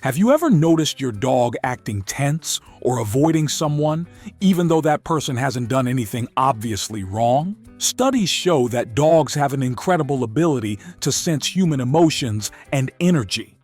Have you ever noticed your dog acting tense or avoiding someone, even though that person hasn't done anything obviously wrong? Studies show that dogs have an incredible ability to sense human emotions and energy.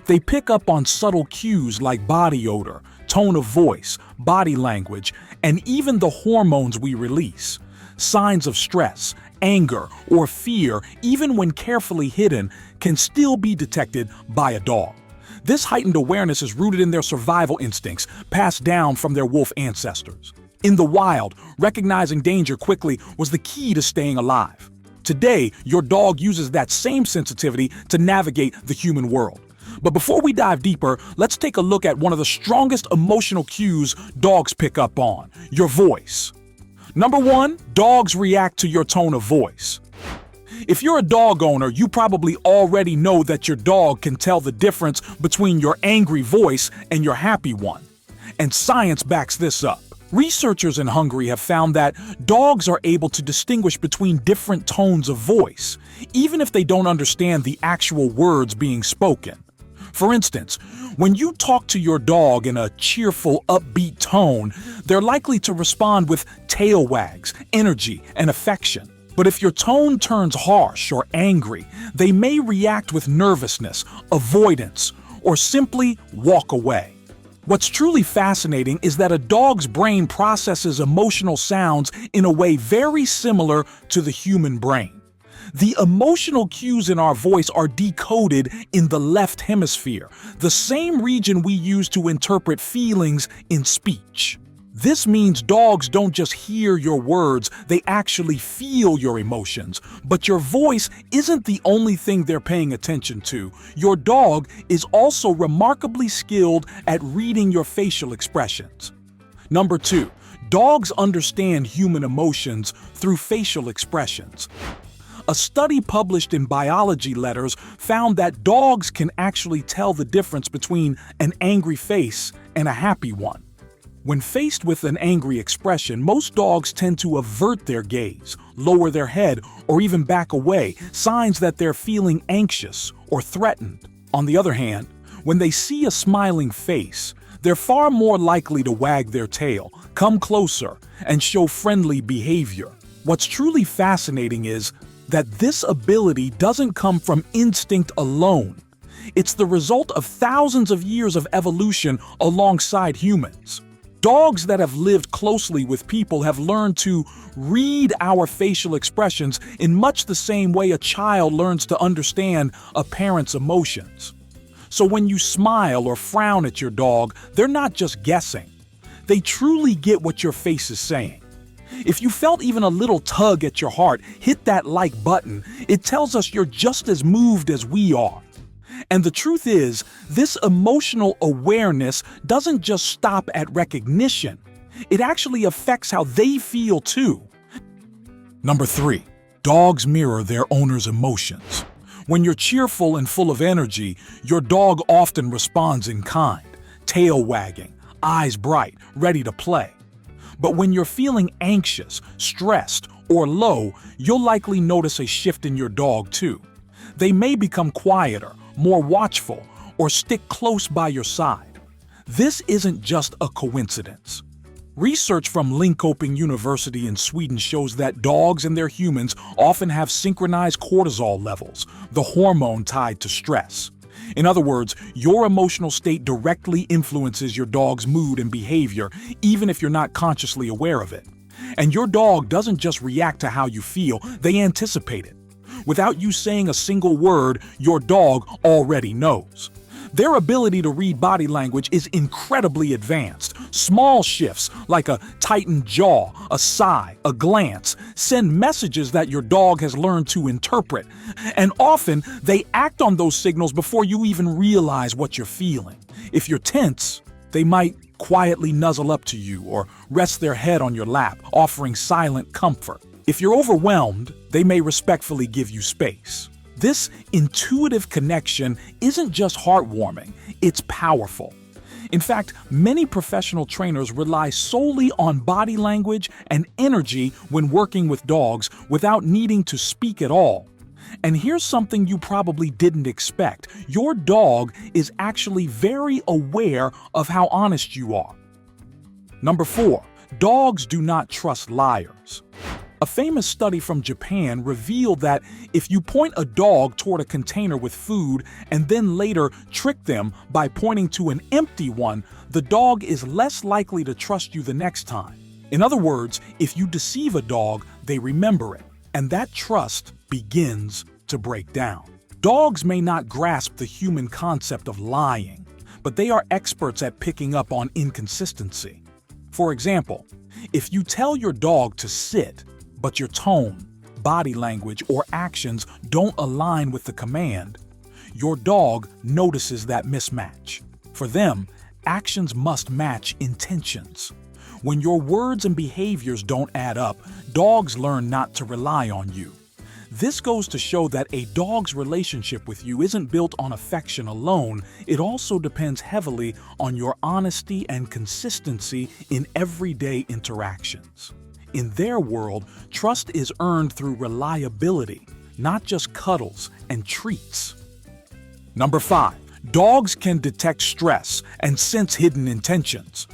They pick up on subtle cues like body odor, tone of voice, body language, and even the hormones we release. Signs of stress, anger, or fear, even when carefully hidden, can still be detected by a dog. This heightened awareness is rooted in their survival instincts, passed down from their wolf ancestors. In the wild, recognizing danger quickly was the key to staying alive. Today, your dog uses that same sensitivity to navigate the human world. But before we dive deeper, let's take a look at one of the strongest emotional cues dogs pick up on: your voice. Number 1, dogs react to your tone of voice. If you're a dog owner, you probably already know that your dog can tell the difference between your angry voice and your happy one. And science backs this up. Researchers in Hungary have found that dogs are able to distinguish between different tones of voice, even if they don't understand the actual words being spoken. For instance, when you talk to your dog in a cheerful, upbeat tone, they're likely to respond with tail wags, energy, and affection. But if your tone turns harsh or angry, they may react with nervousness, avoidance, or simply walk away. What's truly fascinating is that a dog's brain processes emotional sounds in a way very similar to the human brain. The emotional cues in our voice are decoded in the left hemisphere, the same region we use to interpret feelings in speech. This means dogs don't just hear your words, they actually feel your emotions. But your voice isn't the only thing they're paying attention to. Your dog is also remarkably skilled at reading your facial expressions. Number 2, dogs understand human emotions through facial expressions. A study published in Biology Letters found that dogs can actually tell the difference between an angry face and a happy one. When faced with an angry expression, most dogs tend to avert their gaze, lower their head, or even back away, signs that they're feeling anxious or threatened. On the other hand, when they see a smiling face, they're far more likely to wag their tail, come closer, and show friendly behavior. What's truly fascinating is that this ability doesn't come from instinct alone. It's the result of thousands of years of evolution alongside humans. Dogs that have lived closely with people have learned to read our facial expressions in much the same way a child learns to understand a parent's emotions. So when you smile or frown at your dog, they're not just guessing. They truly get what your face is saying. If you felt even a little tug at your heart, hit that like button. It tells us you're just as moved as we are. And the truth is, this emotional awareness doesn't just stop at recognition. It actually affects how they feel too. Number 3, dogs mirror their owner's emotions. When you're cheerful and full of energy, your dog often responds in kind, tail wagging, eyes bright, ready to play. But when you're feeling anxious, stressed, or low, you'll likely notice a shift in your dog too. They may become quieter, more watchful, or stick close by your side. This isn't just a coincidence. Research from Linköping University in Sweden shows that dogs and their humans often have synchronized cortisol levels, the hormone tied to stress. In other words, your emotional state directly influences your dog's mood and behavior, even if you're not consciously aware of it. And your dog doesn't just react to how you feel, they anticipate it. Without you saying a single word, your dog already knows. Their ability to read body language is incredibly advanced. Small shifts, like a tightened jaw, a sigh, a glance, send messages that your dog has learned to interpret. And often, they act on those signals before you even realize what you're feeling. If you're tense, they might quietly nuzzle up to you or rest their head on your lap, offering silent comfort. If you're overwhelmed, they may respectfully give you space. This intuitive connection isn't just heartwarming, it's powerful. In fact, many professional trainers rely solely on body language and energy when working with dogs without needing to speak at all. And here's something you probably didn't expect. Your dog is actually very aware of how honest you are. Number 4, dogs do not trust liars. A famous study from Japan revealed that if you point a dog toward a container with food and then later trick them by pointing to an empty one, the dog is less likely to trust you the next time. In other words, if you deceive a dog, they remember it, and that trust begins to break down. Dogs may not grasp the human concept of lying, but they are experts at picking up on inconsistency. For example, if you tell your dog to sit, but your tone, body language, or actions don't align with the command, your dog notices that mismatch. For them, actions must match intentions. When your words and behaviors don't add up, dogs learn not to rely on you. This goes to show that a dog's relationship with you isn't built on affection alone, it also depends heavily on your honesty and consistency in everyday interactions. In their world, trust is earned through reliability, not just cuddles and treats. Number 5, dogs can detect stress and sense hidden intentions.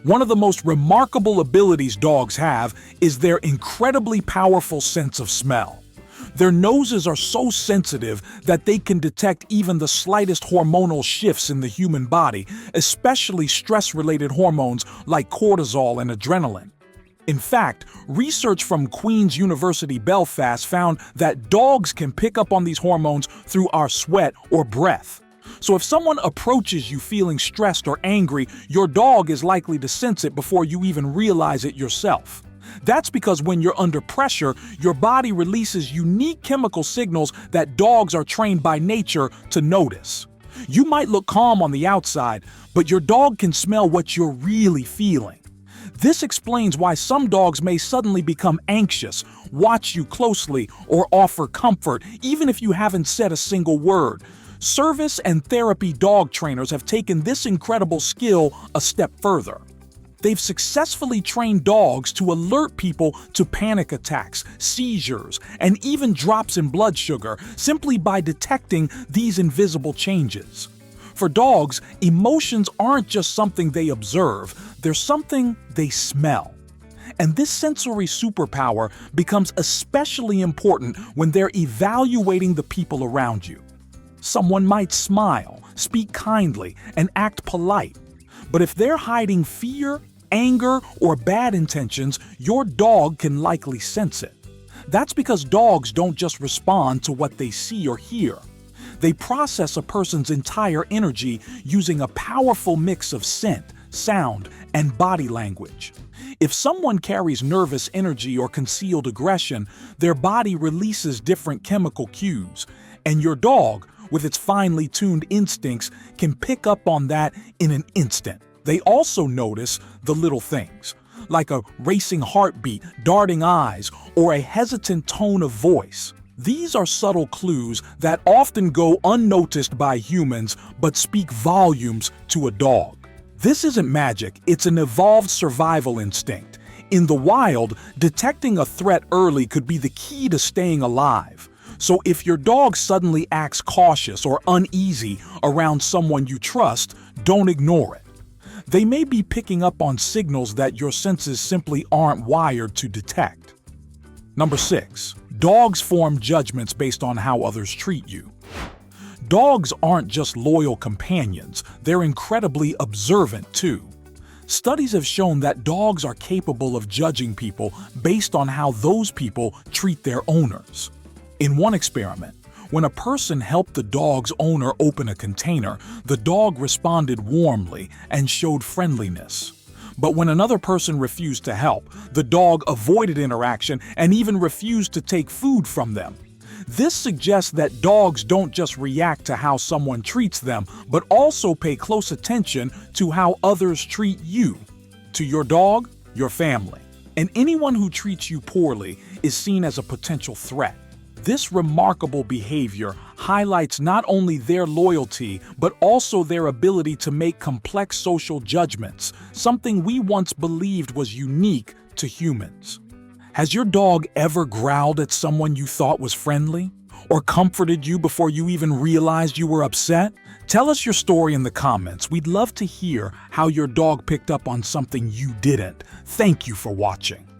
One of the most remarkable abilities dogs have is their incredibly powerful sense of smell. Their noses are so sensitive that they can detect even the slightest hormonal shifts in the human body, especially stress-related hormones like cortisol and adrenaline. In fact, research from Queen's University Belfast found that dogs can pick up on these hormones through our sweat or breath. So if someone approaches you feeling stressed or angry, your dog is likely to sense it before you even realize it yourself. That's because when you're under pressure, your body releases unique chemical signals that dogs are trained by nature to notice. You might look calm on the outside, but your dog can smell what you're really feeling. This explains why some dogs may suddenly become anxious, watch you closely, or offer comfort, even if you haven't said a single word. Service and therapy dog trainers have taken this incredible skill a step further. They've successfully trained dogs to alert people to panic attacks, seizures, and even drops in blood sugar simply by detecting these invisible changes. For dogs, emotions aren't just something they observe, they're something they smell. And this sensory superpower becomes especially important when they're evaluating the people around you. Someone might smile, speak kindly, and act polite. But if they're hiding fear, anger, or bad intentions, your dog can likely sense it. That's because dogs don't just respond to what they see or hear. They process a person's entire energy using a powerful mix of scent, sound, and body language. If someone carries nervous energy or concealed aggression, their body releases different chemical cues, and your dog, with its finely tuned instincts, can pick up on that in an instant. They also notice the little things, like a racing heartbeat, darting eyes, or a hesitant tone of voice. These are subtle clues that often go unnoticed by humans but speak volumes to a dog. This isn't magic, it's an evolved survival instinct. In the wild, detecting a threat early could be the key to staying alive. So if your dog suddenly acts cautious or uneasy around someone you trust, don't ignore it. They may be picking up on signals that your senses simply aren't wired to detect. Number 6. Dogs form judgments based on how others treat you. Dogs aren't just loyal companions, they're incredibly observant too. Studies have shown that dogs are capable of judging people based on how those people treat their owners. In one experiment, when a person helped the dog's owner open a container, the dog responded warmly and showed friendliness. But when another person refused to help, the dog avoided interaction and even refused to take food from them. This suggests that dogs don't just react to how someone treats them, but also pay close attention to how others treat you, to your dog, your family. And anyone who treats you poorly is seen as a potential threat. This remarkable behavior highlights not only their loyalty, but also their ability to make complex social judgments, something we once believed was unique to humans. Has your dog ever growled at someone you thought was friendly? or comforted you before you even realized you were upset? Tell us your story in the comments. We'd love to hear how your dog picked up on something you didn't. Thank you for watching.